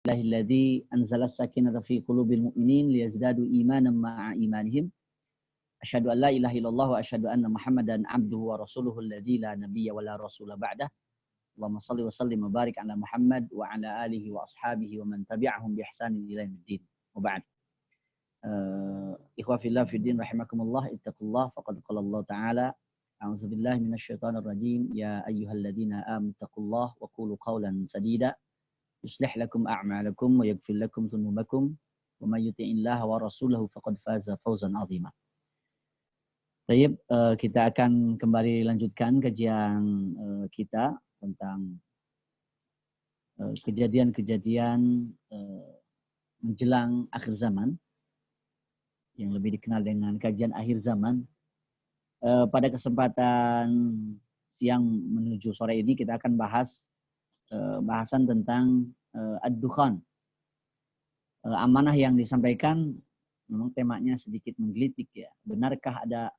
Alhamdulillahilladzi anzala as-sakinata fi qulubil mu'minin liyazdadu imanan ma'a imanihim. Asyhadu an la ilaha illallah wa asyhadu anna Muhammadan abduhu wa rasuluhu alladzi la nabiyya wa la rasula ba'dah. Allahumma shalli wa sallim wa barik ala Muhammad wa ala alihi wa ashabihi wa man tabi'ahum bi ihsanin ila yaumiddin. Wa ba'd. Ikhwa fillah fid din rahimakumullah, ittaqullah faqad qala Allah ta'ala a'udzu billahi minasyaitonir rajim ya ayyuhalladzina amanu taqullaha wa qulu qawlan sadida yuslih lakum a'malakum wa yaghfir lakum dhunubakum wa may yuti'illaha wa rasulahu faqad faza fawzan 'azima. Baik, kita akan kembali lanjutkan kajian kita tentang kejadian-kejadian menjelang akhir zaman yang lebih dikenal dengan kajian akhir zaman. Pada kesempatan siang menuju sore ini kita akan bahas bahasan tentang ad-dukhan. Amanah yang disampaikan memang temanya sedikit menggelitik ya. Benarkah ada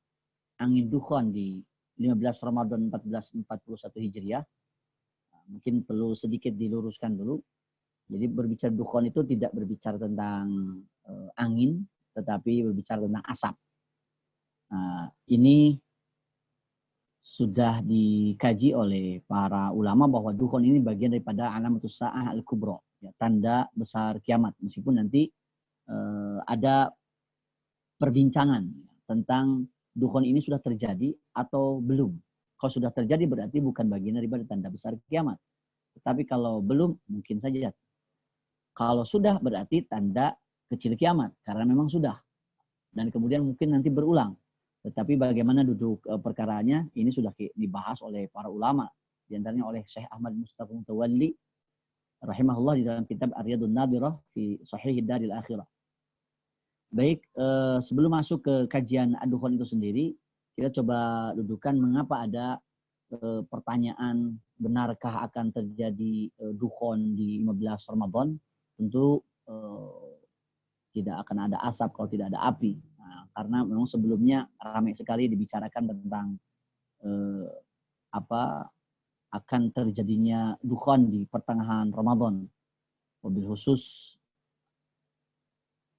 angin dukhan di 15 Ramadan 1441 Hijriah? Mungkin perlu sedikit diluruskan dulu. Jadi berbicara dukhan itu tidak berbicara tentang angin, tetapi berbicara tentang asap. Ini sudah dikaji oleh para ulama bahwa dukhan ini bagian daripada alamatus sa'ah al-kubra, ya, tanda besar kiamat. Meskipun nanti ada perbincangan tentang dukhan ini sudah terjadi atau belum. Kalau sudah terjadi berarti bukan bagian daripada tanda besar kiamat. Tetapi kalau belum, mungkin saja. Kalau sudah berarti tanda kecil kiamat, karena memang sudah. Dan kemudian mungkin nanti berulang. Tetapi bagaimana duduk perkaranya, ini sudah dibahas oleh para ulama. Di antaranya oleh Syekh Ahmad Mustafa Mutawalli, rahimahullah, di dalam kitab Ar-Riyadun Nadhirah fi Sahih Daril Akhirah. Baik, sebelum masuk ke kajian ad-dukhan itu sendiri, kita coba dudukan mengapa ada pertanyaan benarkah akan terjadi dukhan di 15 Ramadan. Tentu tidak akan ada asap kalau tidak ada api. Karena memang sebelumnya ramai sekali dibicarakan tentang akan terjadinya dukhan di pertengahan Ramadan. Wabil khusus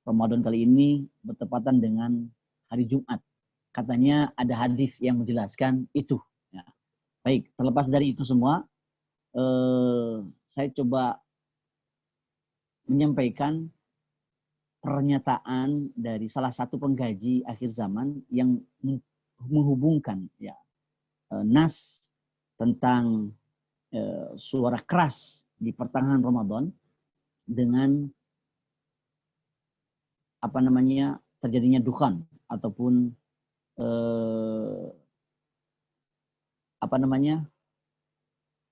Ramadan kali ini bertepatan dengan hari Jumat. Katanya ada hadis yang menjelaskan itu. Ya. Baik, terlepas dari itu semua, saya coba menyampaikan pernyataan dari salah satu pengkaji akhir zaman yang menghubungkan ya, nas tentang suara keras di pertengahan Ramadan dengan terjadinya dukhan ataupun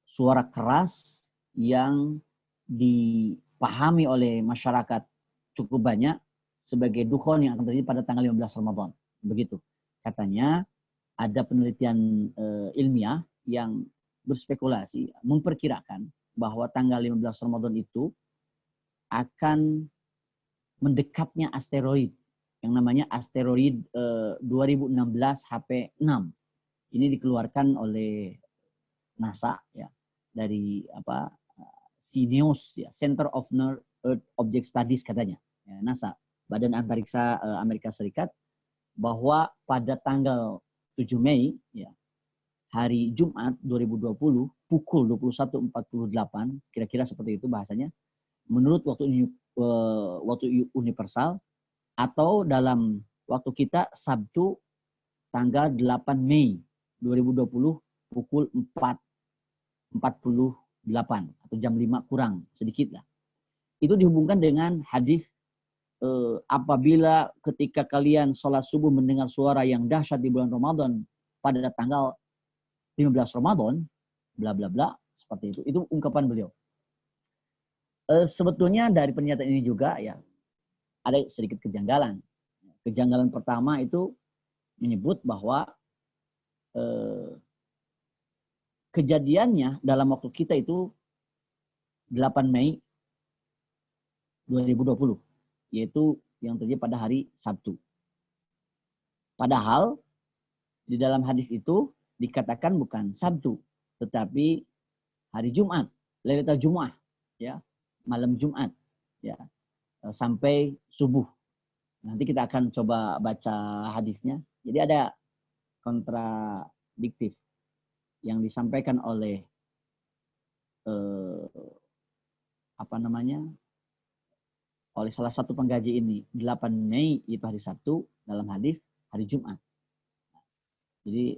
suara keras yang dipahami oleh masyarakat cukup banyak sebagai dukhan yang akan terjadi pada tanggal 15 Ramadan. Begitu. Katanya ada penelitian ilmiah yang berspekulasi, memperkirakan bahwa tanggal 15 Ramadan itu akan mendekatnya asteroid yang namanya asteroid 2016 HP6. Ini dikeluarkan oleh NASA ya, dari CNEOS ya, Center of Near Earth Object Studies katanya, ya, NASA, Badan Antariksa Amerika Serikat, bahwa pada tanggal 7 Mei, ya, hari Jumat 2020, pukul 21.48, kira-kira seperti itu bahasanya, menurut waktu universal, atau dalam waktu kita Sabtu tanggal 8 Mei 2020, pukul 4.48 atau jam 5 kurang sedikit lah. Itu dihubungkan dengan hadis apabila ketika kalian sholat subuh mendengar suara yang dahsyat di bulan Ramadan pada tanggal 15 Ramadan, bla bla bla, seperti itu. Itu ungkapan beliau. Sebetulnya dari pernyataan ini juga ya ada sedikit kejanggalan. Kejanggalan pertama itu menyebut bahwa kejadiannya dalam waktu kita itu 8 Mei 2020, yaitu yang terjadi pada hari Sabtu. Padahal di dalam hadis itu dikatakan bukan Sabtu, tetapi hari Jumat, Lailatul Jumu'ah, ya, malam Jumat. ya, sampai subuh. Nanti kita akan coba baca hadisnya. Jadi ada kontradiktif yang disampaikan oleh oleh salah satu pengkaji ini. 8 Mei itu hari Sabtu, dalam hadis hari Jumat. Jadi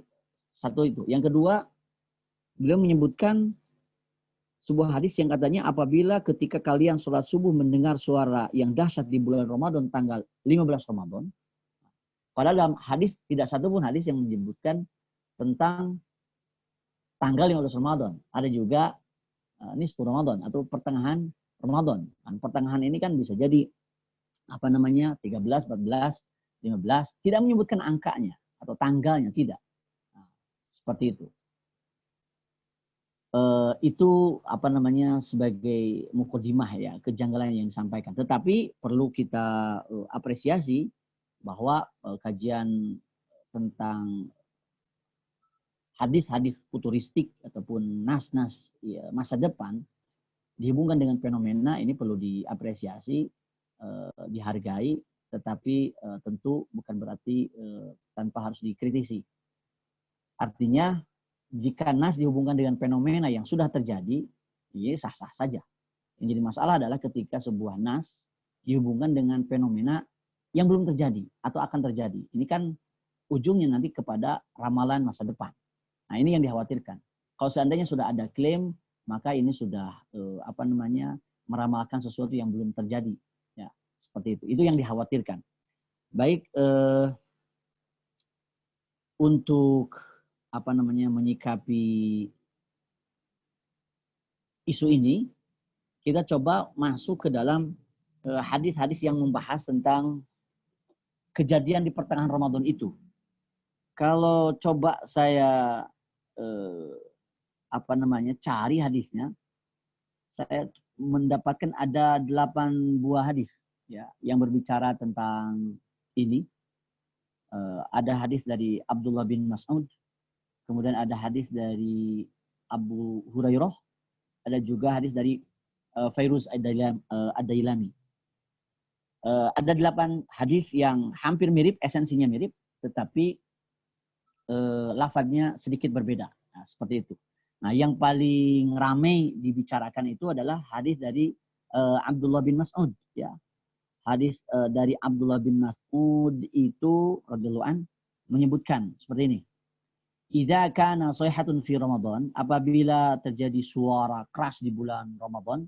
satu itu. Yang kedua, beliau menyebutkan sebuah hadis yang katanya apabila ketika kalian sholat subuh mendengar suara yang dahsyat di bulan Ramadan tanggal 15 Ramadan. Padahal dalam hadis tidak satu pun hadis yang menyebutkan tentang tanggal 15 Ramadan. Ada juga nisfu Ramadan atau pertengahan Ramadan. Dan pertengahan ini kan bisa jadi 13, 14, 15. Tidak menyebutkan angkanya atau tanggalnya, tidak. Nah, seperti itu. Itu sebagai mukadimah ya, kejanggalan yang disampaikan. Tetapi perlu kita apresiasi bahwa kajian tentang hadis-hadis futuristik ataupun nas-nas ya, masa depan dihubungkan dengan fenomena ini perlu diapresiasi, dihargai, tetapi tentu bukan berarti tanpa harus dikritisi. Artinya jika nas dihubungkan dengan fenomena yang sudah terjadi, ya sah-sah saja. Yang jadi masalah adalah ketika sebuah nas dihubungkan dengan fenomena yang belum terjadi atau akan terjadi. Ini kan ujungnya nanti kepada ramalan masa depan. Nah, ini yang dikhawatirkan. Kalau seandainya sudah ada klaim, maka ini sudah meramalkan sesuatu yang belum terjadi. Ya, seperti itu. Itu yang dikhawatirkan. Baik, untuk menyikapi isu ini, kita coba masuk ke dalam hadis-hadis yang membahas tentang kejadian di pertengahan Ramadan itu. Kalau coba saya cari hadisnya, saya mendapatkan ada 8 buah hadis ya yang berbicara tentang ini. Ada hadis dari Abdullah bin Mas'ud, kemudian ada hadis dari Abu Hurairah, ada juga hadis dari Fairuz Ad-Dailami. Ada 8 hadis yang hampir mirip, esensinya mirip, tetapi lafadznya sedikit berbeda. Nah, seperti itu. Nah, yang paling ramai dibicarakan itu adalah hadis dari Abdullah bin Mas'ud. Ya. Hadis dari Abdullah bin Mas'ud itu radhiyallahu an menyebutkan seperti ini. Idza kana sayhatun fi Ramadan, apabila terjadi suara keras di bulan Ramadan,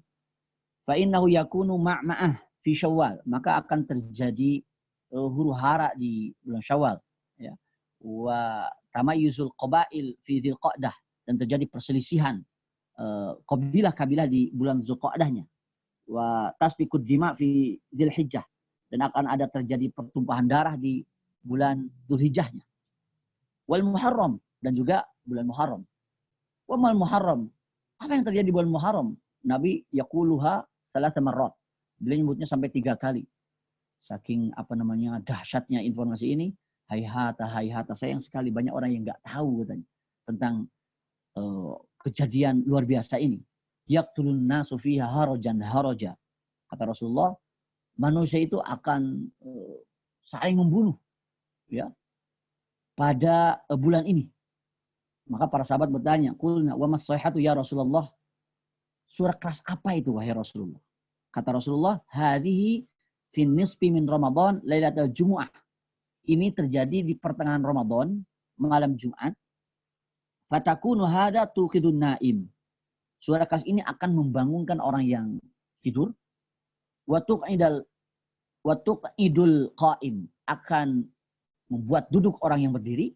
fa innahu yakunu ma'ma'ah fi Syawal, maka akan terjadi huru-hara di bulan Syawal, ya. Wa tamayyuzul qabail fi Dzulqa'dah, dan terjadi perselisihan kabilah-kabilah di bulan Dzulqa'dahnya. Wa tasbiqud dima fi Dzulhijjah, dan akan ada terjadi pertumpahan darah di bulan Dzulhijjahnya. Wal Muharram, dan juga bulan Muharram. Wa mal Muharram, apa yang terjadi di bulan Muharram? Nabi yaquluha salasa marrat. Beliau nyebutnya sampai 3 kali. Saking dahsyatnya informasi ini, hayhata, sayang sekali banyak orang yang nggak tahu katanya tentang kejadian luar biasa ini. Yaqtulun nasu fiha haraja. Kata Rasulullah, manusia itu akan saling membunuh ya pada bulan ini. Maka para sahabat bertanya, "Qulna wa mas sayhatu ya Rasulullah?" Suara keras apa itu wahai Rasulullah? Kata Rasulullah, "Hadhihi fin nisfi min Ramadan lailatul Jumu'ah." Ini terjadi di pertengahan Ramadan, malam Jumat. Fatakunu hadza tuqidun naim. Suara keras ini akan membangunkan orang yang tidur. Wa tuqidul qaim, akan membuat duduk orang yang berdiri.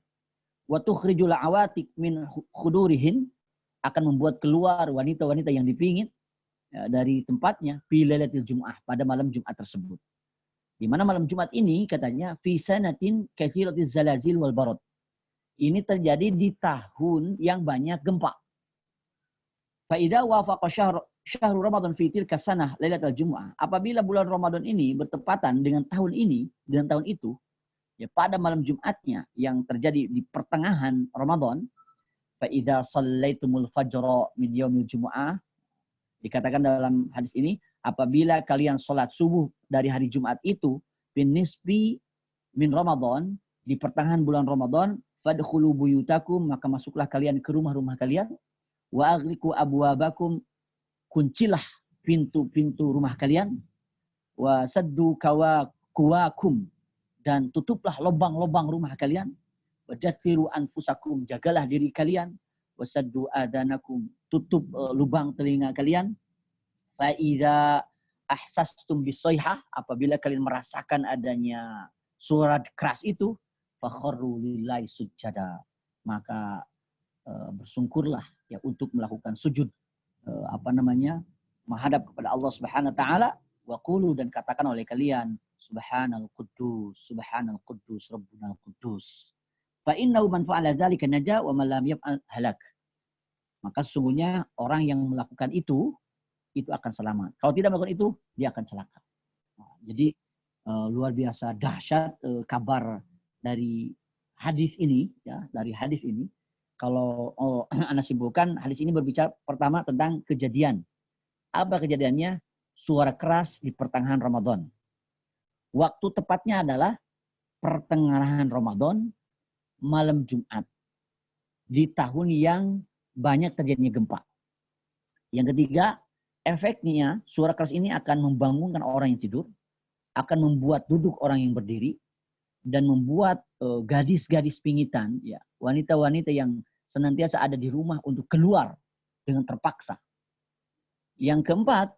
Wa tukhrijul awatik min khudurihin, akan membuat keluar wanita-wanita yang dipingit ya, dari tempatnya fi lailatul Jumu'ah, pada malam Jumat tersebut. Di mana malam Jumat ini katanya fi sanatin katsiratiz zalazil wal barad. Ini terjadi di tahun yang banyak gempa. Fa idza wafaqa syahr Ramadan fi tilka sanah lailatul Jumu'ah, apabila bulan Ramadan ini bertepatan dengan tahun ini, dengan tahun itu, ya pada malam Jumatnya yang terjadi di pertengahan Ramadan, fa idza shallaitumul fajra min yaumil Jumu'ah, dikatakan dalam hadis ini, apabila kalian sholat subuh dari hari Jumat itu bin nisbi min Ramadan, di pertengahan bulan Ramadan, fadkhulu buyutakum, maka masuklah kalian ke rumah-rumah kalian, wa aghliqu abwabakum, kuncilah pintu-pintu rumah kalian, wa saddu kuwakum, dan tutuplah lubang-lubang rumah kalian, wa dathiru anfusakum, jagalah diri kalian, wa saddu adanakum, tutup lubang telinga kalian, fa iza ahsastum bisoihah, apabila kalian merasakan adanya suara keras itu, fakharru lillahi sujada, maka bersungkurlah ya untuk melakukan sujud, menghadap kepada Allah Subhanahu wa taala, wa qulu, dan katakan oleh kalian, subhanal quddus rabbunal quddus, fa innahu man fa'ala dzalika naja wa man lam yaf'al halak, maka sesungguhnya orang yang melakukan itu akan selamat. Kalau tidak melakukan itu, dia akan celaka. Nah, jadi luar biasa dahsyat kabar dari hadis ini, ya, dari hadis ini. Kalau Anda simpulkan, hadis ini berbicara pertama tentang kejadian. Apa kejadiannya? Suara keras di pertengahan Ramadan. Waktu tepatnya adalah pertengahan Ramadan, malam Jumat, di tahun yang banyak terjadinya gempa. Yang ketiga, efeknya suara keras ini akan membangunkan orang yang tidur, akan membuat duduk orang yang berdiri, dan membuat gadis-gadis pingitan, ya, wanita-wanita yang senantiasa ada di rumah untuk keluar dengan terpaksa. Yang keempat,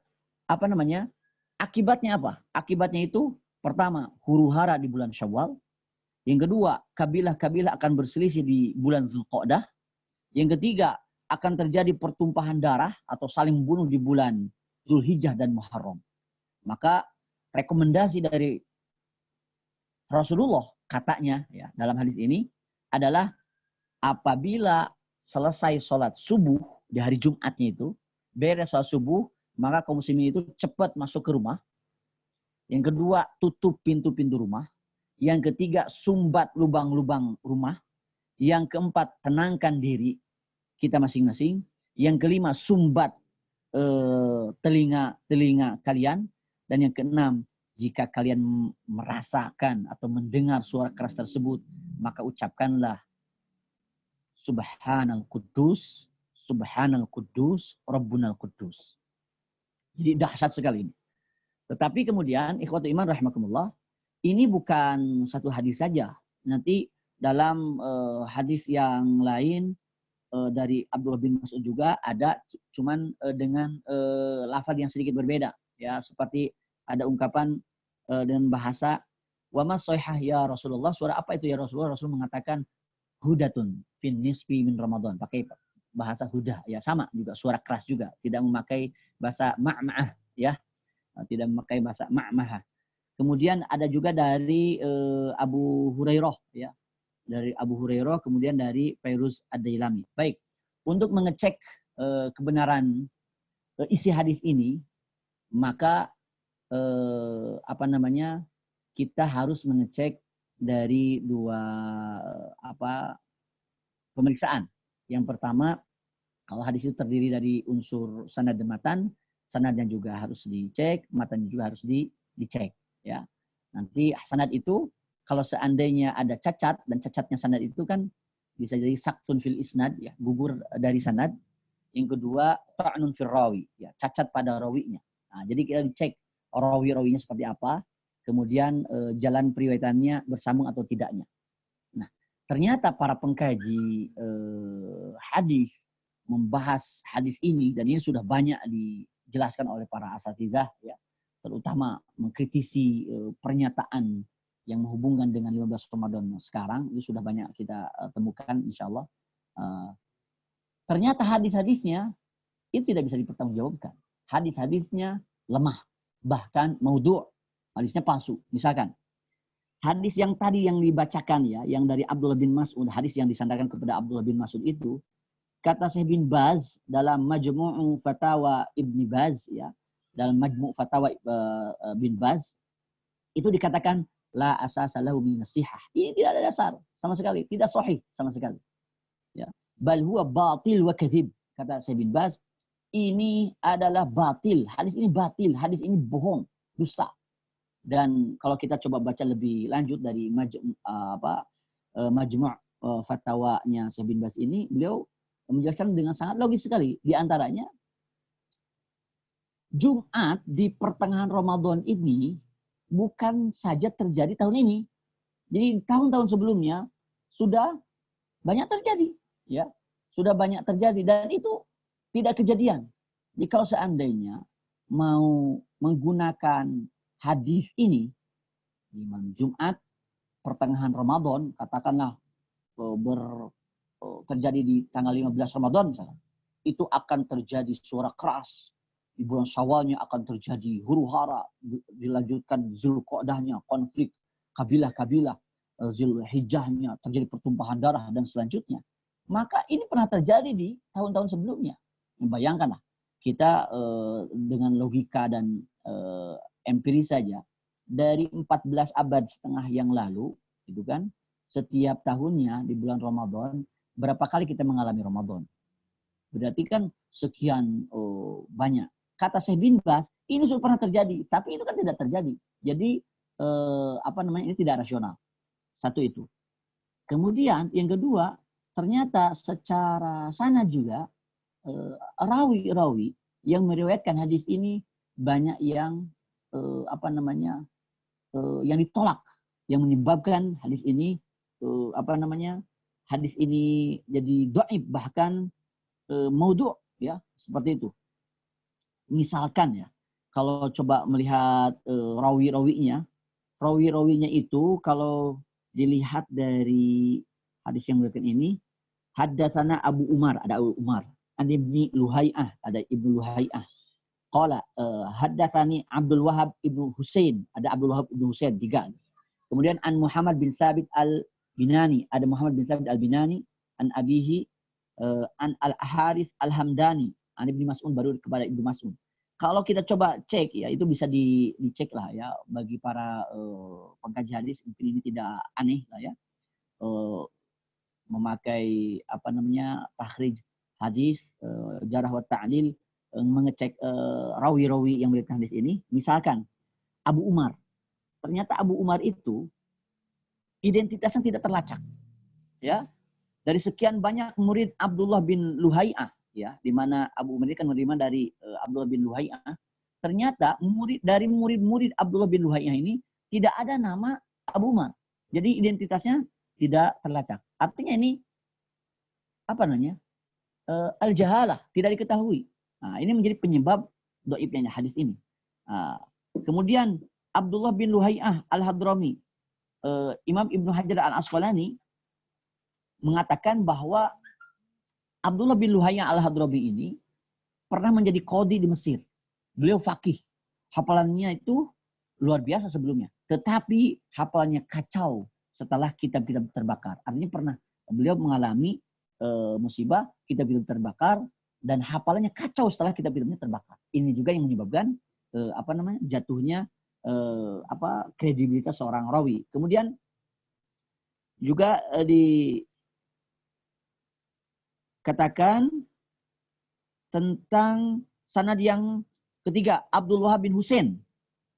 akibatnya apa? Akibatnya itu, pertama, huru-hara di bulan Syawal. Yang kedua, kabilah-kabilah akan berselisih di bulan Dzulqa'dah. Yang ketiga, akan terjadi pertumpahan darah atau saling bunuh di bulan Dzulhijjah dan Muharram. Maka rekomendasi dari Rasulullah katanya, ya, dalam hadis ini adalah apabila selesai sholat subuh di hari Jumatnya itu, beres sholat subuh, maka kaum muslimin itu cepat masuk ke rumah. Yang kedua, tutup pintu-pintu rumah. Yang ketiga, sumbat lubang-lubang rumah. Yang keempat, tenangkan diri kita masing-masing. Yang kelima, sumbat telinga kalian. Dan yang keenam, jika kalian merasakan atau mendengar suara keras tersebut, maka ucapkanlah Subhanal Quddus, Rabbunal Quddus. Jadi dahsyat sekali ini. Tetapi kemudian, ikhwatu iman rahimakumullah, ini bukan satu hadis saja. Nanti dalam hadis yang lain dari Abdullah bin Mas'ud juga ada, cuman dengan lafaz yang sedikit berbeda, ya, seperti ada ungkapan dengan bahasa wa ma soihah ya Rasulullah, suara apa itu ya Rasulullah? Rasul mengatakan hudatun fin nisfi min Ramadan, pakai bahasa hudah, ya, sama juga suara keras juga, tidak memakai bahasa ma'ma'ah, ya, tidak memakai bahasa ma'ma'ah. Kemudian ada juga dari Abu Hurairah, ya, dari Abu Hurairah, kemudian dari Fairuz Ad-Dailami. Baik, untuk mengecek kebenaran isi hadis ini, maka kita harus mengecek dari dua pemeriksaan. Yang pertama, kalau hadis itu terdiri dari unsur sanad dan matan, sanadnya juga harus dicek, matannya juga harus dicek, ya. Nanti sanad itu kalau seandainya ada cacat, dan cacatnya sanad itu kan bisa jadi saktun fil isnad, ya, gugur dari sanad. Yang kedua, ta'nun fil rawi, ya, cacat pada rawinya. Nah, jadi kita dicek rawi-rawinya seperti apa, kemudian jalan periwayatannya bersambung atau tidaknya. Nah, ternyata para pengkaji hadis membahas hadis ini, dan ini sudah banyak dijelaskan oleh para asatidzah, ya, terutama mengkritisi pernyataan yang menghubungkan dengan 15 Ramadan sekarang, itu sudah banyak kita temukan insyaallah. Ternyata hadis-hadisnya itu tidak bisa dipertanggungjawabkan. Hadis-hadisnya lemah, bahkan maudhu', hadisnya palsu. Misalkan hadis yang tadi yang dibacakan, ya, yang dari Abdullah bin Mas'ud, hadis yang disandarkan kepada Abdullah bin Mas'ud itu, kata Syekh bin Baz dalam Majmu' Fatawa Ibni Baz, ya, dalam Majmu' Fatawa bin Baz, itu dikatakan la asasa lahu min as-sihah. Ini tidak ada dasar sama sekali, tidak sahih sama sekali. Ya. Bal huwa batil wa kadzib, kata Syekh bin Baz. ini adalah batil, hadis ini batil, hadis ini bohong, dusta. Dan kalau kita coba baca lebih lanjut dari Majmu' fatwanya Syekh bin Baz ini, beliau menjelaskan dengan sangat logis sekali. Di antaranya, Jumat di pertengahan Ramadan ini bukan saja terjadi tahun ini. Jadi tahun-tahun sebelumnya sudah banyak terjadi, ya. Sudah banyak terjadi dan itu tidak kejadian. Jadi kalau seandainya mau menggunakan hadis ini di malam Jumat pertengahan Ramadan, katakanlah terjadi di tanggal 15 Ramadan misalnya, itu akan terjadi suara keras. Di bulan Syawalnya akan terjadi huru-hara, dilanjutkan Zulqa'dahnya, konflik kabilah-kabilah, Zulhijjahnya, terjadi pertumpahan darah dan selanjutnya. Maka ini pernah terjadi di tahun-tahun sebelumnya. Bayangkanlah, kita dengan logika dan empiris saja, dari 14 abad setengah yang lalu, gitu kan, setiap tahunnya di bulan Ramadan, berapa kali kita mengalami Ramadan? Berarti kan sekian banyak. Kata Syekh bin Baz, ini sudah pernah terjadi, tapi itu kan tidak terjadi. Jadi ini tidak rasional. Satu itu. Kemudian yang kedua, ternyata secara sanad juga rawi-rawi yang meriwayatkan hadis ini banyak yang yang ditolak, yang menyebabkan hadis ini hadis ini jadi dhaif, bahkan maudhu', ya, seperti itu. Misalkan ya, kalau coba melihat rawi-rawinya itu kalau dilihat dari hadis yang berikut ini, haddatsana Abu Umar, ada Abu Umar, an Ibnu Luhai'ah, ada Ibnu Luhai'ah. Qala haddatsani Abdul Wahab Ibnu Husain, ada Abdul Wahab Ibnu Husain, 3. Kemudian an Muhammad bin Sabit al-Binani, ada Muhammad bin Sabit al-Binani, an abihi an al-Harith al-Hamdani, an Ibnu Mas'ud, baru kepada Ibnu Mas'ud. Kalau kita coba cek, ya itu bisa dicek lah ya, bagi para pengkaji hadis mungkin ini tidak aneh lah ya, memakai takhrij hadis, jarh wa ta'dil, mengecek rawi-rawi yang meriwayatkan hadis ini. Misalkan Abu Umar, ternyata Abu Umar itu identitasnya tidak terlacak, ya. Dari sekian banyak murid Abdullah bin Luhai'ah, ya, di mana Abu Umar kan menerima dari Abdullah bin Luhai'ah, ternyata dari murid-murid Abdullah bin Luhai'ah ini tidak ada nama Abu Umar. Jadi identitasnya tidak terlacak. Artinya ini al-jahalah, tidak diketahui. Nah, ini menjadi penyebab dhaifnya hadis ini. Kemudian Abdullah bin Luhai'ah al-Hadrami, Imam Ibnu Hajar al-Asqalani mengatakan bahwa Abdullah bin Luhai'ah al-Hadrami ini pernah menjadi qadhi di Mesir. Beliau faqih. Hafalannya itu luar biasa sebelumnya. Tetapi hafalannya kacau setelah kitab-kitab terbakar. Artinya beliau mengalami musibah, kitab-kitab terbakar, dan hafalannya kacau setelah kitab-kitabnya terbakar. Ini juga yang menyebabkan jatuhnya kredibilitas seorang rawi. Kemudian juga dikatakan tentang sanad yang ketiga, Abdul Wahab bin Husain.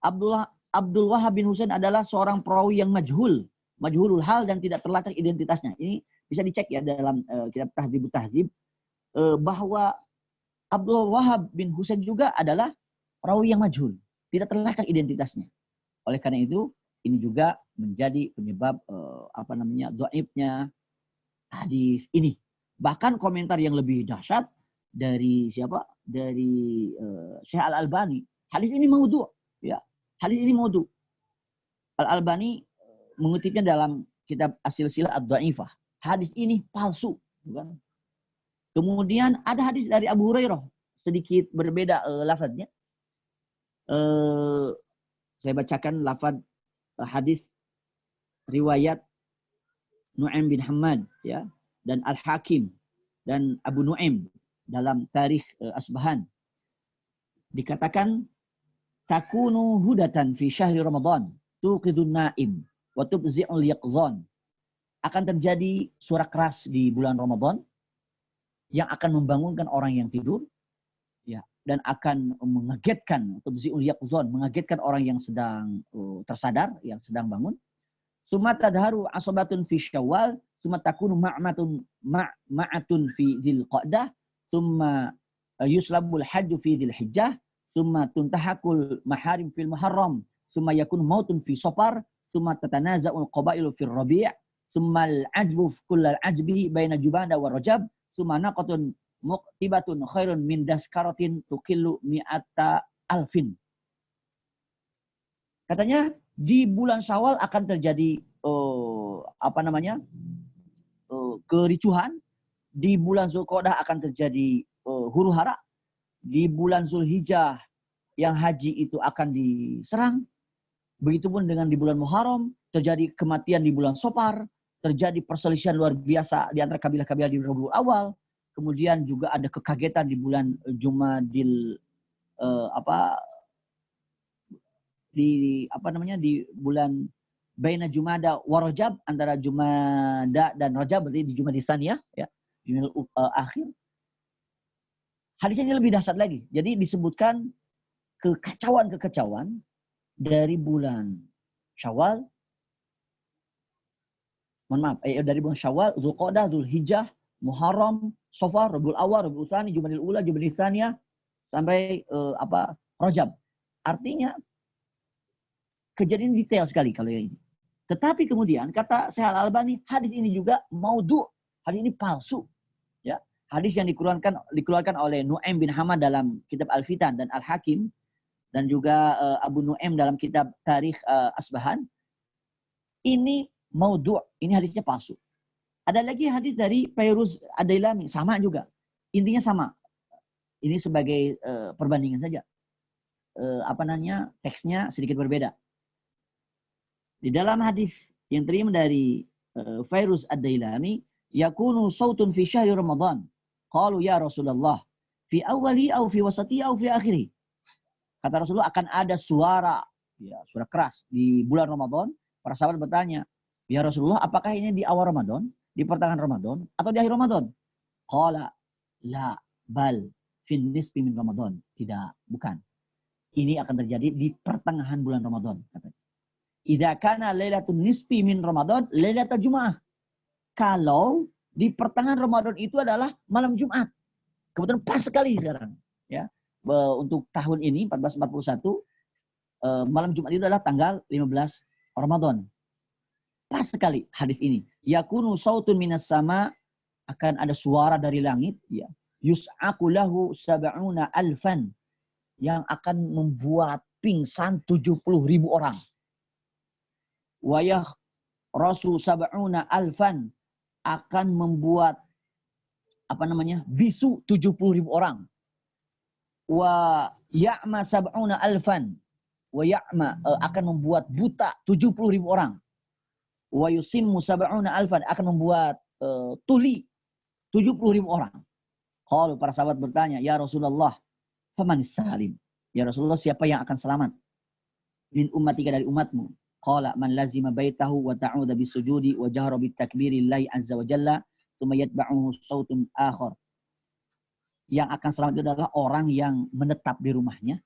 Abdul Wahab bin Husain adalah seorang perawi yang majhulul hal dan tidak terlacak identitasnya. Ini bisa dicek ya dalam kitab Tahdzibut Tahdzib, bahwa Abdul Wahab bin Husain juga adalah perawi yang majhul, tidak terlacak identitasnya. Oleh karena itu, ini juga menjadi penyebab dhaifnya hadis ini. Bahkan komentar yang lebih dahsyat dari siapa? Dari Syekh Al-Albani. Hadis ini maudhu', ya. Hadis ini maudhu'. Al-Albani mengutipnya dalam kitab As-Silsilah Ad-Dhaifah. Hadis ini palsu, bukan? Kemudian ada hadis dari Abu Hurairah, sedikit berbeda lafadznya. Saya bacakan lafadz hadis riwayat Nu'aim bin Hammad, ya, dan Al-Hakim dan Abu Nu'aim dalam Tarikh Asbahan. Dikatakan takunu hudatan fi syahri Ramadan tuqidun naim wa tubzi'ul yaqdhan. Akan terjadi suara keras di bulan Ramadan yang akan membangunkan orang yang tidur ya, dan akan mengagetkan atau mengagetkan orang yang sedang tersadar, yang sedang bangun. Summa tadharu asabatun fi Syawal, summa takunu ma'atun fi Dzulqa'dah, summa yuslabul hajju fi Dzulhijjah, summa tuntahakul maharim fil Muharram, summa yakunu mautun fi Safar, summa tatanaza'ul qabailu fil Rabi', summa al-ajbu kullal ajbi baina Jumada wa Rajab, summa naqatun muqtibatun khairun min daskaratin tukillu mi'ata alfin. Katanya di bulan Syawal akan terjadi kericuhan, di bulan Zulqa'dah akan terjadi huru hara, di bulan Zulhijjah yang haji itu akan diserang. Begitupun dengan di bulan Muharram, terjadi kematian di bulan Safar, terjadi perselisihan luar biasa di antara kabilah-kabilah di Rabiul Awal. Kemudian juga ada kekagetan di bulan Jumadil di bulan baina Jumada wa Rajab, antara Jumada dan Rajab, berarti di Jumadil Tsaniyah ya, Jumadil akhir. Hadisnya ini lebih dahsyat lagi. Jadi disebutkan kekacauan dari bulan Syawal, dari bulan Syawal, Dzulqa'dah, Dzulhijjah, Muharram, Safar, Rabiul Awal, Rabiul Tsani, Jumadil Ula, Jumadil Tsaniyah, sampai Rajab. Artinya kejadian detail sekali kalau yang ini. Tetapi kemudian kata Syekh Al-Albani, hadis ini juga maudhu', hadis ini palsu. Ya, hadis yang dikeluarkan oleh Nu'aim bin Hamad dalam kitab Al-Fitan dan Al-Hakim, dan juga Abu Nu'aim dalam kitab Tarikh Asbahan, ini maudhu', ini hadisnya palsu. Ada lagi hadis dari Fairuz Ad-Dailami, sama juga. Intinya sama. Ini sebagai perbandingan saja. Teksnya sedikit berbeda. Di dalam hadis yang terima dari Fairuz Ad-Dailami, yakunu sautun fi syahri Ramadan. Qalu ya Rasulullah, fi awali au fi wasati au fi akhiri. Kata Rasulullah, akan ada suara, ya, suara keras di bulan Ramadan. Para sahabat bertanya, ya Rasulullah, apakah ini di awal Ramadan, di pertengahan Ramadan, atau di akhir Ramadan? Qala la bal fin nisfi min Ramadan. Tidak, bukan. Ini akan terjadi di pertengahan bulan Ramadan, katanya. Idza kana lailatul nisfi min Ramadan lailatul Jumaah. Kalau di pertengahan Ramadan itu adalah malam Jumat. Kebetulan pas sekali sekarang, ya. Untuk tahun ini 1441, malam Jumat itu adalah tanggal 15 Ramadan. Pas sekali hadis ini. Yakunu sautun minas sama, akan ada suara dari langit, ya. Yus'aqu lahu sab'una alfan, yang akan membuat pingsan 70.000 orang. Wayah rasul sab'una alfan, akan membuat bisu 70.000 orang. Wa ya'ma sab'una alfan, wa ya'ma akan membuat buta 70.000 orang. Wa yusimmu sab'una alfan, akan membuat tuli 70.000 orang. Kalau para sahabat bertanya, ya Rasulullah, faman salim? Ya Rasulullah, siapa yang akan selamat min ummatika, dari umatmu? Qala man lazima baitahu wa ta'uda bisujudi wa jahra bitakbiri lillahi azza wa jalla thumma yatba'uhu sautun akhar. Yang akan selamat itu adalah orang yang menetap di rumahnya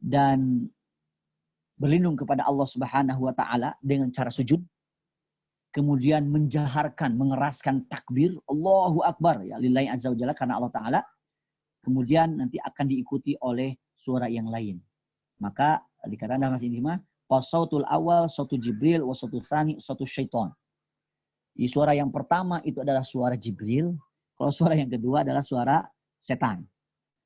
dan berlindung kepada Allah Subhanahu wa taala dengan cara sujud, kemudian menjaharkan, mengeraskan takbir Allahu Akbar, ya, lillahi azza wa jalla, karena Allah taala. Kemudian nanti akan diikuti oleh suara yang lain. Maka dikatakan dalam hadis ini mah wasautul awal sautu Jibril, wasautul tsani sautu syaitan. Di suara yang pertama itu adalah suara Jibril, kalau suara yang kedua adalah suara setan.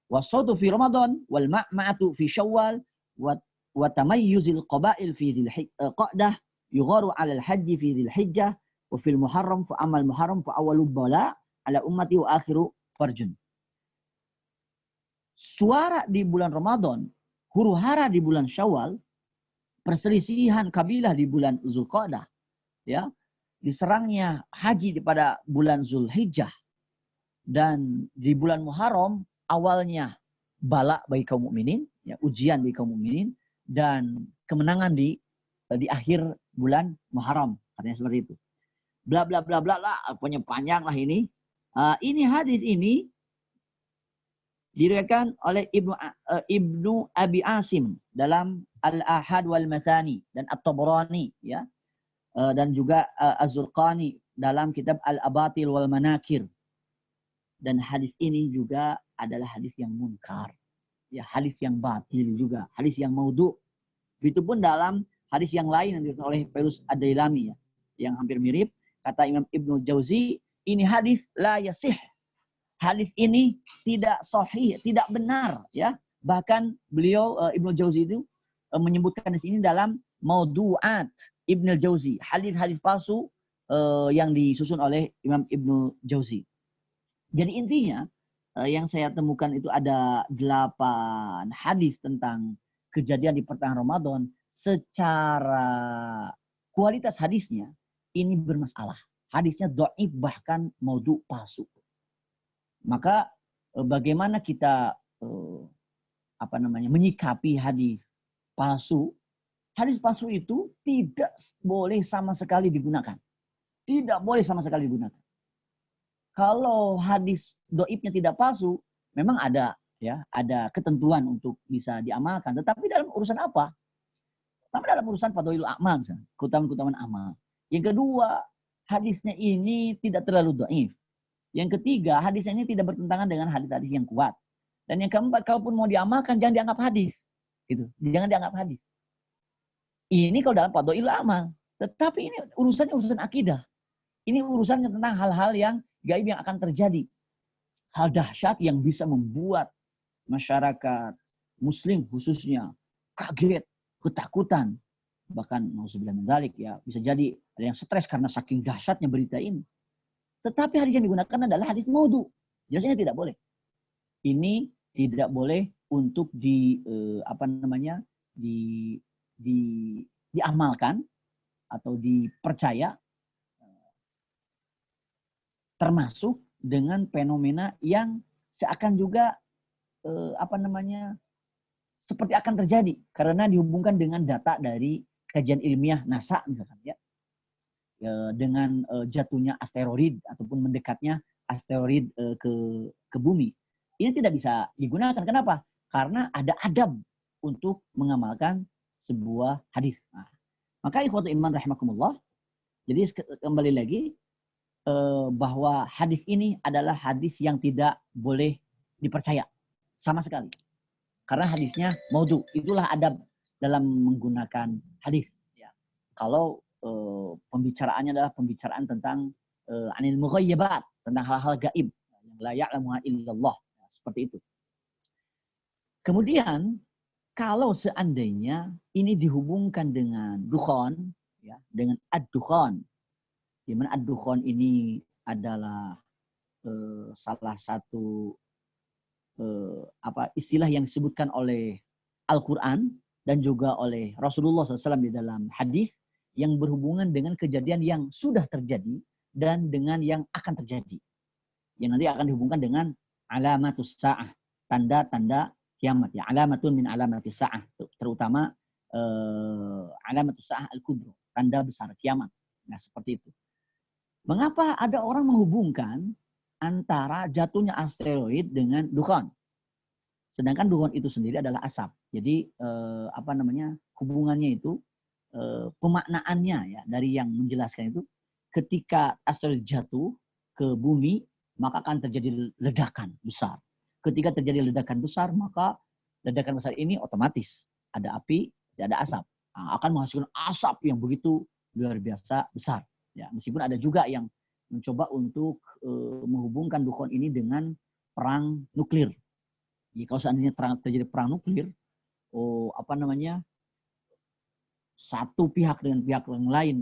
Wasautu fi Ramadan wal ma'ma'atu fi Syawal wa tamayyuzil qabail fi Dzulqa'dah yugharu 'alal haji fi Dzulhijjah wa fil Muharram fa amal Muharram fa awwalu bala ala ummati wa akhiru farjun. Suara di bulan Ramadan, huru hara di bulan Syawal, perselisihan kabilah di bulan Dzulqa'dah, ya, diserangnya haji pada bulan Zulhijjah, dan di bulan Muharram awalnya bala bagi kaum mukminin, ya, ujian bagi kaum mukminin, dan kemenangan di akhir bulan Muharram, katanya seperti itu. Bla bla bla bla lah, pokoknya panjang lah ini. Ini hadis ini Diriwayatkan oleh Ibnu Abi Asim dalam Al-Ahad wal Mathani dan At-Tabrani ya. Dan juga Az-Zurqani dalam kitab Al-Abatil wal Manakir. Dan hadis ini juga adalah hadis yang munkar. Ya, hadis yang batil juga, hadis yang maudhu. Begitupun dalam hadis yang lain yang diriwayatkan oleh Fairuz Ad-Dailami ya, yang hampir mirip, kata Imam Ibnu Jauzi, ini hadis la yasih. Hadis ini tidak sahih, tidak benar ya. Bahkan beliau Ibnu Jauzi itu menyebutkan di sini dalam Maudhu'at Ibnu Jauzi, hadis-hadis palsu yang disusun oleh Imam Ibnu Jauzi. Jadi intinya yang saya temukan itu ada 8 hadis tentang kejadian di pertengahan Ramadan. Secara kualitas hadisnya ini bermasalah. Hadisnya dhaif bahkan maudhu, palsu. Maka bagaimana kita menyikapi hadis palsu? Hadis palsu itu tidak boleh sama sekali digunakan. Tidak boleh sama sekali digunakan. Kalau hadis dhaifnya tidak palsu, memang ada ketentuan untuk bisa diamalkan. Tetapi dalam urusan apa? Pertama dalam urusan fadhailul a'mal, keutamaan-keutamaan amal. Yang kedua, hadisnya ini tidak terlalu dhaif. Yang ketiga, hadisnya ini tidak bertentangan dengan hadis-hadis yang kuat. Dan yang keempat, kalaupun mau diamalkan, jangan dianggap hadis. Gitu. Jangan dianggap hadis. Ini kalau dalam fadhailul amal. Tetapi ini urusannya urusan akidah. Ini urusannya tentang hal-hal yang gaib yang akan terjadi. Hal dahsyat yang bisa membuat masyarakat muslim khususnya kaget, ketakutan. Bahkan nauzubillah min dzalik ya, bisa jadi ada yang stres karena saking dahsyatnya berita ini. Tetapi hadis yang digunakan adalah hadis maudhu. Jelasnya tidak boleh. Ini tidak boleh untuk diamalkan atau dipercaya, termasuk dengan fenomena yang seakan juga seperti akan terjadi karena dihubungkan dengan data dari kajian ilmiah NASA misalkan ya. Dengan jatuhnya asteroid ataupun mendekatnya asteroid ke bumi. Ini tidak bisa digunakan. Kenapa? Karena ada adab untuk mengamalkan sebuah hadis. Nah, maka ikhwatu iman rahimakumullah. Jadi kembali lagi bahwa hadis ini adalah hadis yang tidak boleh dipercaya sama sekali. Karena hadisnya maudhu. Itulah adab dalam menggunakan hadis. Ya. Kalau pembicaraannya adalah pembicaraan tentang anil mughayyabat, tentang hal-hal gaib yang la ya'lamuha illallah, ya, seperti itu. Kemudian kalau seandainya ini dihubungkan dengan dukhon, ya, dengan ad-dukhon, di mana ad-dukhon ini adalah salah satu istilah yang disebutkan oleh Al-Quran dan juga oleh Rasulullah SAW di dalam hadis, yang berhubungan dengan kejadian yang sudah terjadi dan dengan yang akan terjadi. Yang nanti akan dihubungkan dengan alamatus sa'ah, tanda-tanda kiamat. Ya, alamatun min alamatis sa'ah, terutama alamatus sa'ah al-kubra, tanda besar kiamat. Nah, seperti itu. Mengapa ada orang menghubungkan antara jatuhnya asteroid dengan dukhon? Sedangkan dukhon itu sendiri adalah asap. Jadi hubungannya itu, pemaknaannya ya dari yang menjelaskan itu, ketika asteroid jatuh ke bumi maka akan terjadi ledakan besar. Ketika terjadi ledakan besar, maka ledakan besar ini otomatis ada api, ada asap. Nah, akan menghasilkan asap yang begitu luar biasa besar. Ya, meskipun ada juga yang mencoba untuk menghubungkan dukhon ini dengan perang nuklir. Jadi kalau seandainya terjadi perang nuklir, satu pihak dengan pihak yang lain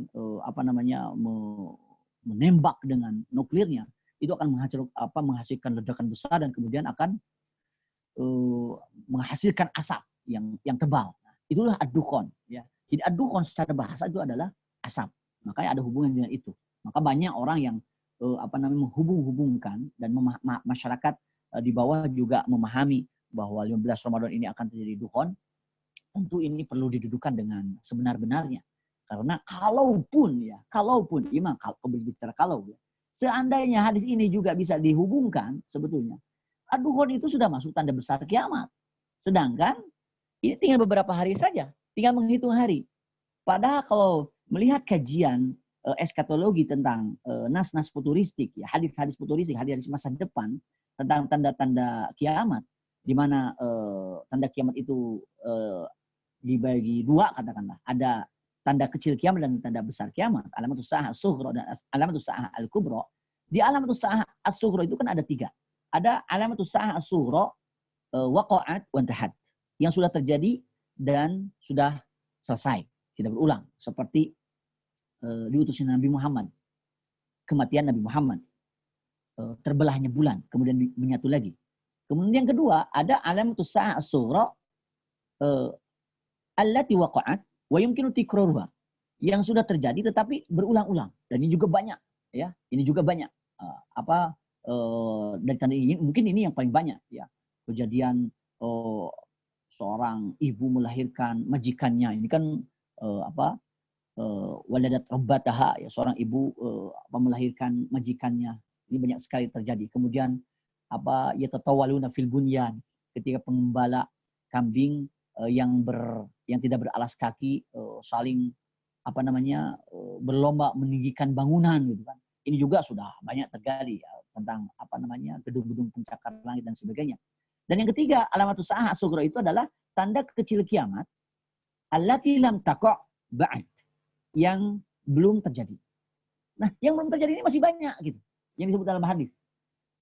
menembak dengan nuklirnya, itu akan menghasilkan ledakan besar dan kemudian akan menghasilkan asap yang tebal. Nah, itulah ad-dukhon, ya. Jadi ad-dukhon secara bahasa itu adalah asap. Makanya ada hubungan dengan itu. Maka banyak orang yang menghubung-hubungkan, dan masyarakat di bawah juga memahami bahwa 15 Ramadan ini akan terjadi dukhon. Tentu ini perlu didudukan dengan sebenar-benarnya. Karena kalaupun Imam, kalau berbicara kalau ya, seandainya hadis ini juga bisa dihubungkan sebetulnya, ad-dukhon itu sudah masuk tanda besar kiamat. Sedangkan ini tinggal beberapa hari saja, tinggal menghitung hari. Padahal kalau melihat kajian eskatologi tentang nas-nas futuristik, ya, hadis-hadis futuristik, hadis-hadis masa depan tentang tanda-tanda kiamat, di mana tanda kiamat itu dibagi dua, katakanlah. Ada tanda kecil kiamat dan tanda besar kiamat. Alamatus sa'ah as-sughra dan alamatus sa'ah al-kubra. Di alamatus sa'ah as-sughra itu kan ada 3. Ada alamatus sa'ah as-sughra, waqa'at wa intahat, yang sudah terjadi dan sudah selesai, tidak berulang, seperti diutusnya Nabi Muhammad, kematian Nabi Muhammad, terbelahnya bulan, kemudian menyatu lagi. Kemudian yang kedua, ada alamatus sa'ah as-sughra allati waqa'at wa yumkinu tikraruha, yang sudah terjadi tetapi berulang-ulang, dan ini juga banyak, ya. Ini juga banyak. Dari tanda ini mungkin ini yang paling banyak, ya. Kejadian seorang ibu melahirkan majikannya, ini kan waladat rabbataha, ya, seorang ibu melahirkan majikannya. Ini banyak sekali terjadi. Kemudian yatatawaluna fil bunyan, ketika pengembala kambing yang tidak beralas kaki saling berlomba meninggikan bangunan, gitu kan. Ini juga sudah banyak terjadi, ya, tentang gedung-gedung pencakar langit dan sebagainya. Dan yang ketiga, alamatus sa'ah as-sughra itu adalah tanda kecil kiamat allati lam taqa' ba'd, yang belum terjadi. Nah, yang belum terjadi ini masih banyak, gitu, yang disebut dalam hadis.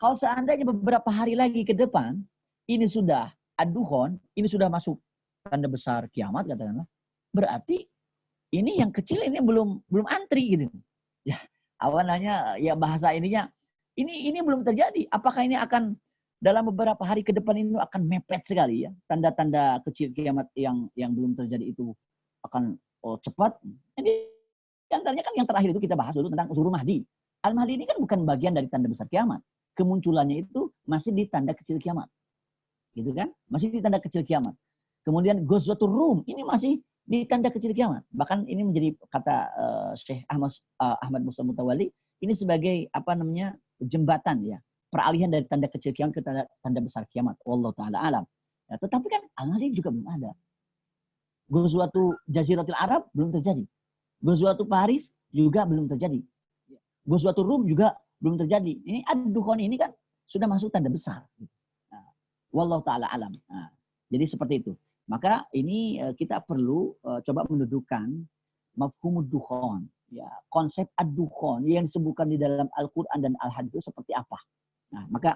Kalau seandainya beberapa hari lagi ke depan ini sudah ad-dukhon, ini sudah masuk tanda besar kiamat, katakanlah, berarti ini yang kecil ini belum antri, gitu. Ya, ya bahasa ininya ini belum terjadi. Apakah ini akan dalam beberapa hari ke depan ini akan mepet sekali, ya, tanda-tanda kecil kiamat yang belum terjadi itu akan cepat. Jadi antaranya kan yang terakhir itu kita bahas dulu tentang Zuhur Mahdi. Al-Mahdi ini kan bukan bagian dari tanda besar kiamat. Kemunculannya itu masih di tanda kecil kiamat. Gitu kan? Masih di tanda kecil kiamat. Kemudian Ghazwatur Rum ini masih di tanda kecil kiamat. Bahkan ini menjadi kata Syekh Ahmad Musa Mutawalli, ini sebagai jembatan, ya, peralihan dari tanda kecil kiamat ke tanda besar kiamat. Wallahu taala alam. Ya, tetapi kan Al-Mahdi juga belum ada. Ghazwatu Jaziratul Arab belum terjadi. Ghazwatu Paris juga belum terjadi. Ghazwatur Rum juga belum terjadi. Ini ad-dukhon ini kan sudah masuk tanda besar. Nah, wallahu taala alam. Nah, jadi seperti itu. Maka ini kita perlu coba mendudukkan mafhumud dukhon, ya, konsep ad-dukhon yang disebutkan di dalam Al-Qur'an dan Al-Hadits itu seperti apa. Nah, maka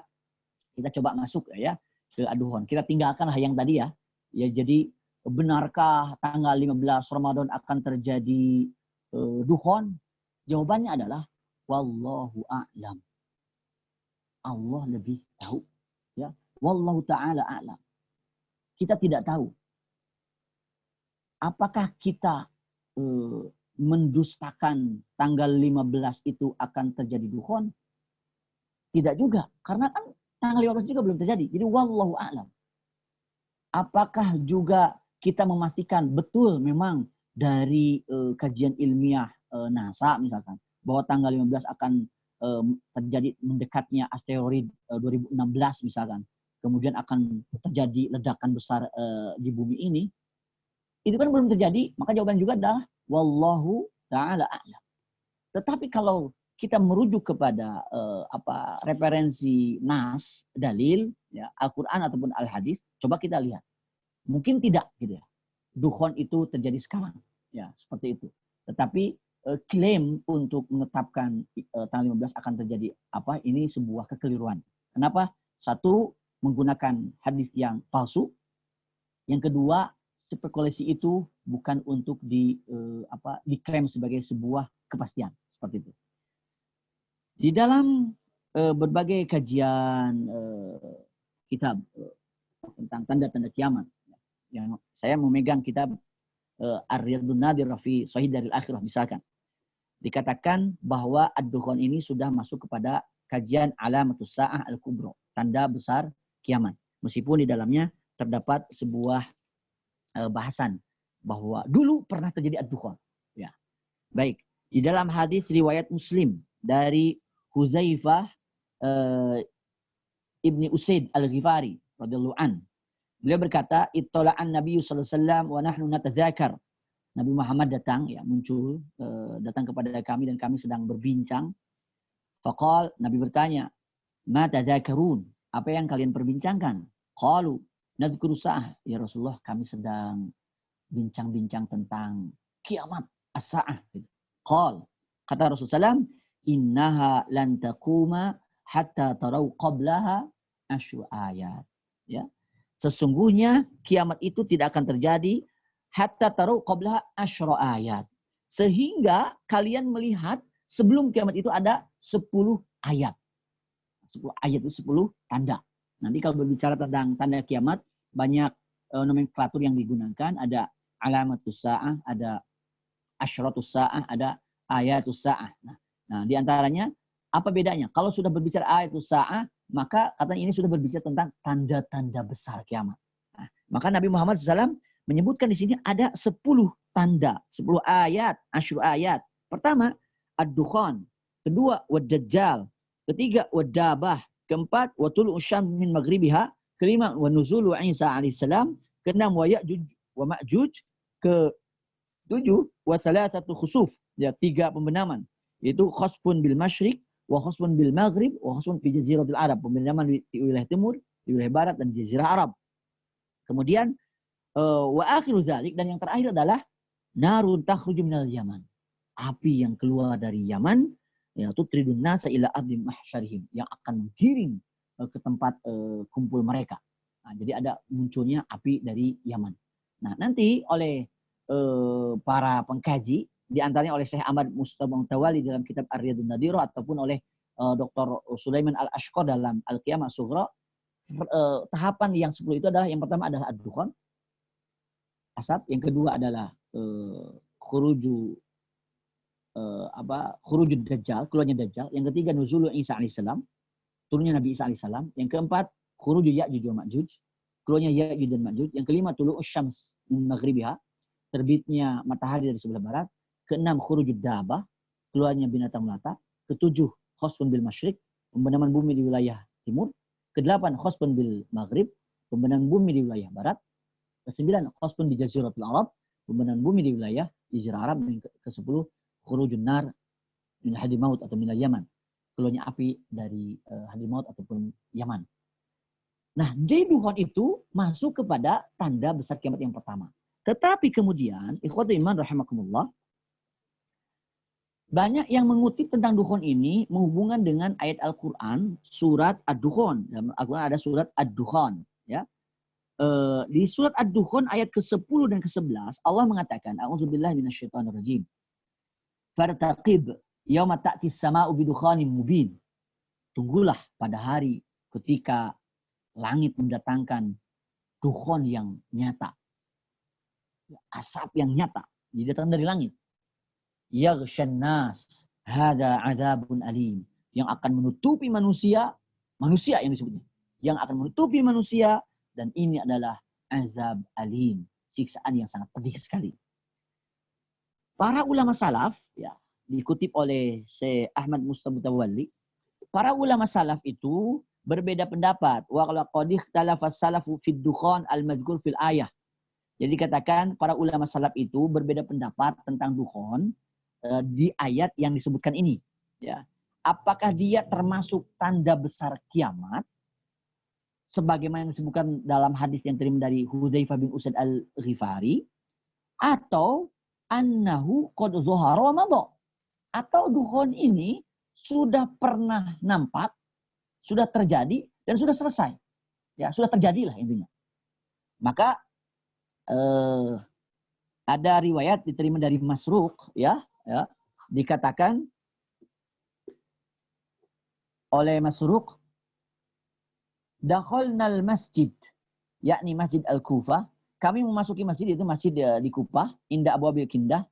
kita coba masuk, ya, ke ad-dukhon. Kita tinggalkanlah yang tadi, ya. Ya, jadi benarkah tanggal 15 Ramadan akan terjadi dukhon? Jawabannya adalah wallahu a'lam. Allah lebih tahu, ya. Wallahu ta'ala a'lam. Kita tidak tahu. Apakah kita mendustakan tanggal 15 itu akan terjadi dukhon? Tidak juga. Karena kan tanggal 15 juga belum terjadi. Jadi wallahu a'lam. Apakah juga kita memastikan betul memang dari kajian ilmiah NASA misalkan, bahwa tanggal 15 akan terjadi mendekatnya asteroid 2016 misalkan, kemudian akan terjadi ledakan besar di bumi ini, itu kan belum terjadi, maka jawaban juga adalah wallahu ta'ala a'lam. Tetapi kalau kita merujuk kepada referensi nas, dalil, ya, Al-Quran ataupun Al-Hadis, coba kita lihat. Mungkin tidak, gitu, ya, dukhon itu terjadi sekarang, ya, seperti itu. Tetapi klaim untuk menetapkan tanggal 15 akan terjadi ini sebuah kekeliruan. Kenapa? Satu, menggunakan hadis yang palsu. Yang kedua, spekulasi itu bukan untuk diklaim sebagai sebuah kepastian, seperti itu. Di dalam berbagai kajian kitab tentang tanda-tanda kiamat, yang saya memegang kitab Ar-Riyadun Nadir fi Shahid Daril Akhirah misalkan, dikatakan bahwa ad-dukhon ini sudah masuk kepada kajian alamatus sa'ah al-kubra, tanda besar kiamat. Meskipun di dalamnya terdapat sebuah bahasan bahwa dulu pernah terjadi ad-dukhon. Ya. Baik, di dalam hadis riwayat Muslim dari Huzaifah ibni Usaid al-Ghifari radhiyallahu an. Beliau berkata, "Ittala'an Nabi sallallahu alaihi wasallam wa nahnu natadzakar." Nabi Muhammad datang, ya muncul, datang kepada kami dan kami sedang berbincang. Faqal, Nabi bertanya, "Ma tadzakarun?" Apa yang kalian perbincangkan? Qalu, "Nadhkuru sa'ah." Ya Rasulullah, kami sedang bincang-bincang tentang kiamat, as-sa'ah. Qal, kata Rasulullah SAW, "Innaha lan taquma hatta tarau qablaha asyru ayat." Ya. Sesungguhnya kiamat itu tidak akan terjadi hatta tarau qablaha asyru ayat. Sehingga kalian melihat sebelum kiamat itu ada 10 ayat. 10 ayat itu 10 tanda. Nanti kalau berbicara tentang tanda kiamat, banyak nomenklatur yang digunakan. Ada alamatus sa'ah, ada asyratus sa'ah, ada ayatus sa'ah. Nah, di antaranya apa bedanya? Kalau sudah berbicara ayatus sa'ah, maka katanya ini sudah berbicara tentang tanda-tanda besar kiamat. Nah, maka Nabi Muhammad SAW menyebutkan di sini ada 10 tanda, 10 ayat, asyru ayat. Pertama, ad-dukhan. Kedua, wad-dajjal. Ketiga, wad-dabah. Keempat, wa tulu'u syam min maghribiha. Kelima, wa nuzulu Isa alaihissalam. Keenam, wa ya'juj wa ma'juj. Ketujuh, wa thalathatu khusuf. Ya, 3 pembenaman. Yaitu khasfun bil masyriq, wa khasfun bil maghrib, wa khasfun fi jaziratil Arab. Pembenaman di wilayah timur, di wilayah barat, dan di jazirah Arab. Kemudian, wa akhiru dzalik, dan yang terakhir adalah narun takhruju minal Yaman. Api yang keluar dari Yaman, ya, tutridun nasa ila ardi mahsyarihim, yang akan menggiring ke tempat kumpul mereka. Nah, jadi ada munculnya api dari Yaman. Nah, nanti oleh para pengkaji, di antaranya oleh Syekh Ahmad Mustafa Mutawali dalam kitab Ar-Riyadun Nadhira, ataupun oleh Dr. Sulaiman Al-Ashqar dalam Al-Qiyamah Sughra, tahapan yang 10 itu adalah, yang pertama adalah ad-dukhan, asap. Yang kedua adalah khurujud dajjal, keluarnya dajjal. Yang ketiga, nuzulu Isa alaihissalam, turunnya Nabi Isa alaihissalam. Yang keempat, khuruju Ya'juj wa Ma'juj, keluarnya Ya'juj dan Ma'juj. Yang kelima, tulu'us syams min maghribiha, terbitnya matahari dari sebelah barat. Keenam, khurujud dabah, keluarnya binatang melata. Ketujuh, khasfun bil masyriq, pembenaman bumi di wilayah timur. Kedelapan, khasfun bil maghrib, pembenaman bumi di wilayah barat. Kesembilan, khasfun di jaziratul Arab, pembenaman bumi di wilayah jazirah Arab. Dan ke-10, khurujun nar min Hadimaut atau min Yaman, keluarnya api dari Hadimaut ataupun Yaman. Nah, di dukhan itu masuk kepada tanda besar kiamat yang pertama. Tetapi kemudian, ikhwatul iman rahimakumullah, banyak yang mengutip tentang dukhan ini menghubungkan dengan ayat Al-Quran, surat Ad-Dukhan. Dalam Al-Quran ada surat Ad-Dukhan. Ya. Di surat Ad-Dukhan ayat ke-10 dan ke-11, Allah mengatakan, A'udzubillahi minasyaitonirrajim. Fartaqib yauma ta'tis sama'u bidukhanin mubin. Tunggulah pada hari ketika langit mendatangkan dukhan yang nyata. Asap yang nyata. Jadi datang dari langit. Yaghshan nas hada adzabun alim, yang akan menutupi manusia yang disebutnya, yang akan menutupi manusia, dan ini adalah azab alim, siksaan yang sangat pedih sekali. Para ulama salaf, ya, dikutip oleh Syekh Ahmad Mustafa Mutawalli, para ulama salaf itu berbeda pendapat. Wa qad ikhtalafa salafu fid dukhan al-madhkur fil ayah. Jadi katakan para ulama salaf itu berbeda pendapat tentang dukhan di ayat yang disebutkan ini. Ya. Apakah dia termasuk tanda besar kiamat? Sebagaimana yang disebutkan dalam hadis yang terima dari Hudzaifah bin Usaid al-Ghifari. Atau annahu qad dhahara wa madha. Atau dukhan ini sudah pernah nampak, sudah terjadi, dan sudah selesai. Ya, sudah terjadilah intinya. Maka ada riwayat diterima dari Masruq, ya, dikatakan oleh Masruq, dakhalnal masjid, yakni Masjid Al-Kufah. Kami memasuki masjid, itu masjid di Kufah, inda abwabil kindah,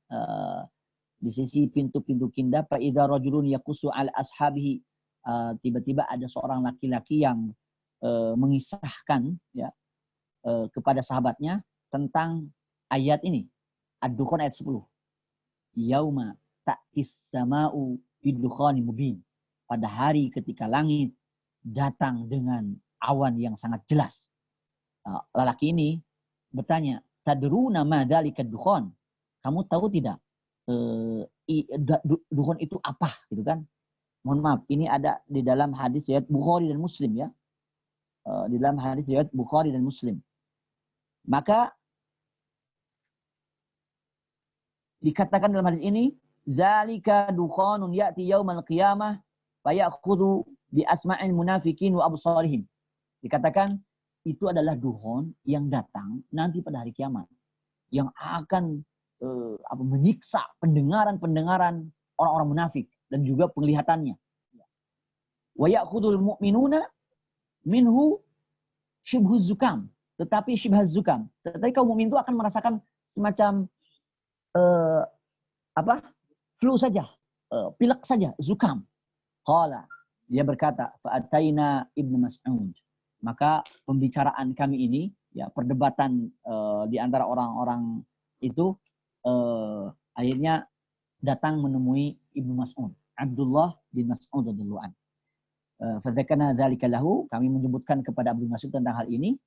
di sisi pintu-pintu kindah. Fa idza rajulun yaqusu al ashabihi, tiba-tiba ada seorang laki-laki yang mengisahkan, ya, kepada sahabatnya tentang ayat ini, Ad-Dukhan ayat 10. Yauma ta'tis sama'u bidukhanin mubin. Pada hari ketika langit datang dengan awan yang sangat jelas. Lelaki ini bertanya, tadruna ma dzalika dukhon? Kamu tahu tidak dukhon itu apa, gitu kan? Mohon maaf, ini ada di dalam hadis riwayat Bukhari dan Muslim ya. Di dalam hadis riwayat Bukhari dan Muslim. Maka dikatakan dalam hadis ini, zalika dukhonun ya'ti yaumal qiyamah fayakhudhu bi asma'il munafiqin wa absarihim. Dikatakan itu adalah dukhon yang datang nanti pada hari kiamat, yang akan menyiksa pendengaran-pendengaran orang-orang munafik dan juga penglihatannya. Wa ya'khudhul mu'minuna minhu syibhuz zukam. Tetapi syibhuz zukam. Tetapi kaum mukmin itu akan merasakan semacam flu saja, pilek saja, zukam. Qala, dia berkata, fa'ataina Ibnu Mas'ud. Maka pembicaraan kami ini, ya perdebatan di antara orang-orang itu akhirnya datang menemui Ibnu Mas'ud, Abdullah bin Mas'ud radhiyallahu anhu. Fadzakana dzalika lahu, kami menyebutkan kepada Ibnu Mas'ud tentang hal ini.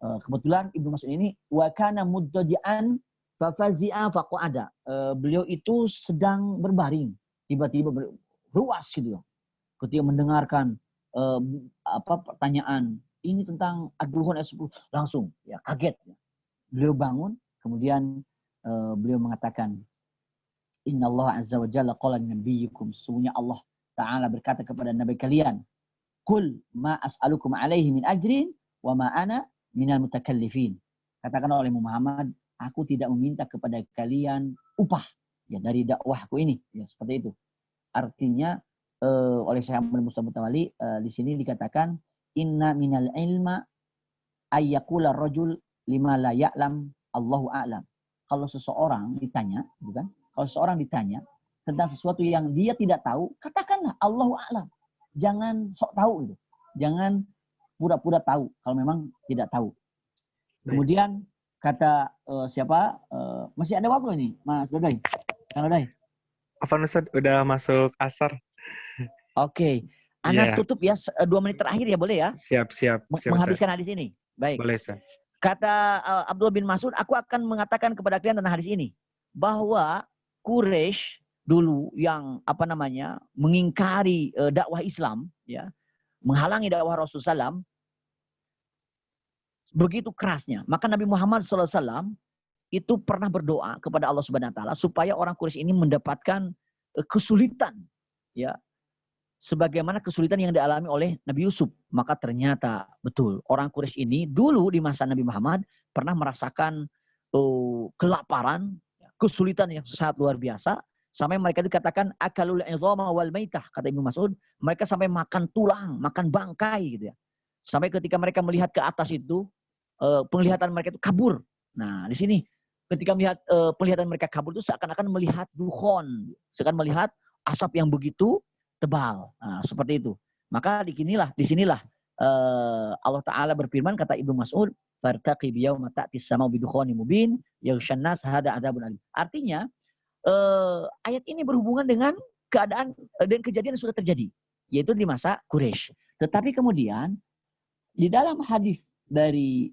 Kebetulan Ibnu Mas'ud ini wa kana muddaji'an fa fazi'a faqa'ada. Beliau itu sedang berbaring, tiba-tiba ruas gitu ya. Ketika mendengarkan pertanyaan ini tentang ad-dukhon ayat 10, langsung ya kaget ya. Beliau bangun, kemudian beliau mengatakan, Innallaha azza wa jalla qala linabiyyikum, sesungguhnya Allah Ta'ala berkata kepada nabi kalian, Qul ma as'alukum alaihi min ajrin wa ma ana minal mutakallifin. Katakan oleh Muhammad, aku tidak meminta kepada kalian upah ya dari dakwahku ini, ya seperti itu. Artinya oleh Syekh Ahmad Mustafa Mutawalli di sini dikatakan inna minal ilma ayyakula rajul lima la ya'lam Allahu a'lam. Kalau seseorang ditanya, bukan? Kalau seseorang ditanya tentang sesuatu yang dia tidak tahu, katakanlah Allahu a'lam. Jangan sok tahu gitu. Jangan pura-pura tahu kalau memang tidak tahu. Kemudian kata masih ada waktu ini, Mas Dodai. Kang Dodai. Apa Ustaz? Udah masuk asar. Oke. Anak tutup ya 2 menit terakhir ya, boleh ya? Siap. Menghabiskan hadis ini. Baik. Boleh, Ustaz. Kata Abdullah bin Mas'ud, aku akan mengatakan kepada kalian tentang hadis ini bahwa Quraisy dulu yang mengingkari dakwah Islam, ya, menghalangi dakwah Rasulullah SAW, begitu kerasnya. Maka Nabi Muhammad SAW itu pernah berdoa kepada Allah Subhanahu Wa Taala supaya orang Quraisy ini mendapatkan kesulitan, ya, sebagaimana kesulitan yang dialami oleh Nabi Yusuf. Maka ternyata betul orang Quraisy ini dulu di masa Nabi Muhammad pernah merasakan kelaparan, kesulitan yang sangat luar biasa, sampai mereka dikatakan akalul idhama wal maitah, kata Ibnu Mas'ud, mereka sampai makan tulang, makan bangkai gitu ya. Sampai ketika mereka melihat ke atas itu penglihatan mereka itu kabur. Nah, di sini ketika melihat penglihatan mereka kabur itu seakan-akan melihat dukhon, seakan melihat asap yang begitu tebal. Nah, seperti itu. Maka di sinilah Allah Ta'ala berfirman, kata Ibnu Mas'ud, fartaqib yauma ta'tis sama'u bidukhanin mubin yaghshan nas hada adzabun alim. Artinya ayat ini berhubungan dengan keadaan dan kejadian yang sudah terjadi, yaitu di masa Quraisy. Tetapi kemudian di dalam hadis dari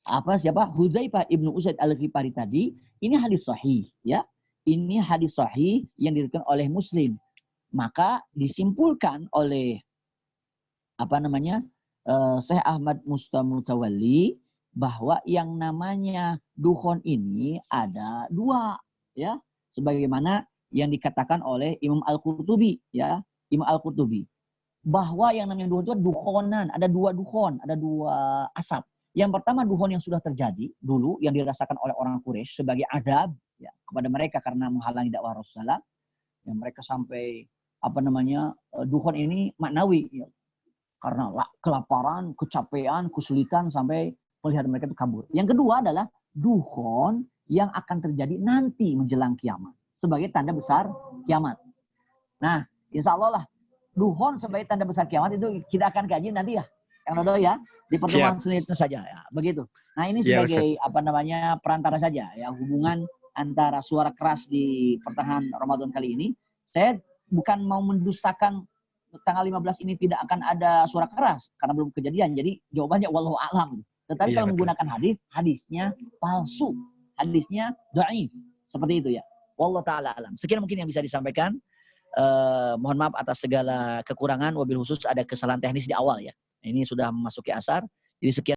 Hudzaifah ibnu Usaid al-Ghifari tadi, ini hadis sahih, ya. Ini hadis sahih yang diriwayatkan oleh Muslim. Maka disimpulkan oleh Syekh Ahmad Mustafa Mutawalli bahwa yang namanya dukhon ini ada 2, ya. Sebagaimana yang dikatakan oleh Imam Al-Qurtubi, ya. Imam Al-Qurtubi. Bahwa yang namanya dukhon itu dukhonan, ada 2 dukhon, ada 2 asap. Yang pertama dukhon yang sudah terjadi dulu yang dirasakan oleh orang Quraisy sebagai adab, ya, kepada mereka karena menghalangi dakwah Rasulullah. Yang mereka sampai dukhon ini maknawi, ya, karena kelaparan, kecapean, kesulitan sampai melihat mereka itu kabur. Yang kedua adalah dukhon yang akan terjadi nanti menjelang kiamat sebagai tanda besar kiamat. Nah, insya Allah lah dukhon sebagai tanda besar kiamat itu kita akan kaji nanti ya, yang ada ya di pertemuan selanjutnya saja, ya, begitu. Nah, ini sebagai perantara saja, ya, hubungan antara suara keras di pertengahan Ramadan kali ini. Saya bukan mau mendustakan tanggal 15 ini tidak akan ada suara keras karena belum kejadian. Jadi jawabannya wallahu a'lam. Tetapi Iya, kalau betul. menggunakan hadis, hadisnya palsu. Hadisnya dhaif. Seperti itu ya. Wallahu taala alam. Sekian mungkin yang bisa disampaikan. Mohon maaf atas segala kekurangan, wabil khusus ada kesalahan teknis di awal ya. Ini sudah memasuki asar. Jadi sekian